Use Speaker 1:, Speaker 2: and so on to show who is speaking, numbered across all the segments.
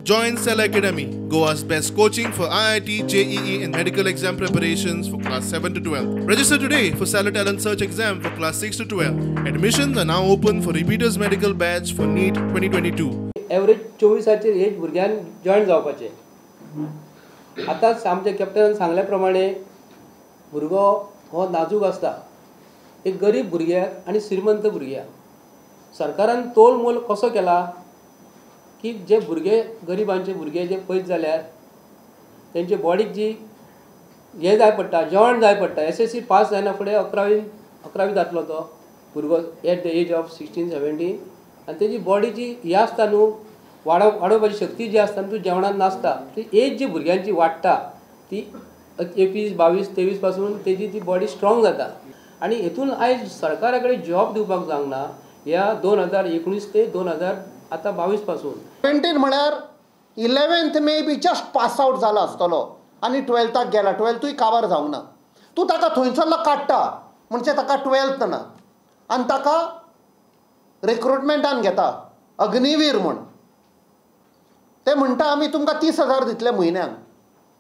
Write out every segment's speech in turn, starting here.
Speaker 1: Join Cell Academy, Goa's best coaching for IIT, JEE and medical exam preparations for class 7 to 12. Register today for Cell Talent Search exam for class 6 to 12. Admissions are now open for repeaters medical batch for NEET 2022.
Speaker 2: Average 24 age भुरग्यान join जावपाचे. आतांच आमच्या कॅप्टनान सांगल्या प्रमाणे भुरगो हो नाजूक आसता. एक गरीब भुरग्याक आनी श्रीमंत भुरग्याक सरकारान तोल मोल कसो केला की जे भुरगे गरिबांचे भुरगे जे पयस जाल्यार तेंचे बॉडीक जी हे जाय पडटा जेवण जाय पडटा. SSC पास जायना फुडें 11वी जातलो तो भुरगो एट द एज ऑफ 16-17 आनी तेजी बॉडी जी ही आसता न्हू वाडोवपाची शक्ती जी आसता न्हू ती जेवणान नासता. ती एज जी भुरग्यांची वाडटा ती 21, 22, 23 पासून तेजी ती बॉडी स्ट्रॉंग जाता. आनी हेतून आयज सरकारा कडेन जॉब दिवपाक जावना ह्या 2019 ते 2022 पासून.
Speaker 3: 17 म्हळ्यार 11th may be just pass out जाला आसतलो आनी 12थाक गेला. 12थूय काबार जावंक ना. तूं ताका थंयसरलो काडटा म्हणजे ताका 12th ना आनी ताका रिक्रुटमेंटान घेता अग्निवीर म्हूण. ते म्हणटा आमी तुमकां 30,000 दितले म्हयन्याक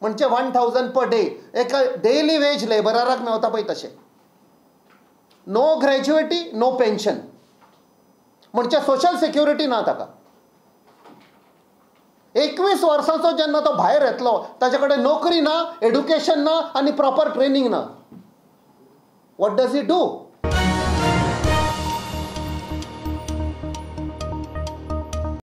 Speaker 3: म्हणजे 1000 पर डे. एक डेली वेज लेबराराक मेवता पळय तशें. नो ग्रॅज्युएटी नो पेन्शन म्हणजे सोशल सिक्युरिटी ना ताका. 21 वर्सांचो जेन्ना तो भायर येतलो ताचे कडेन नोकरी ना, एड्युकेशन ना आनी प्रॉपर ट्रेनिंग ना. What does he do?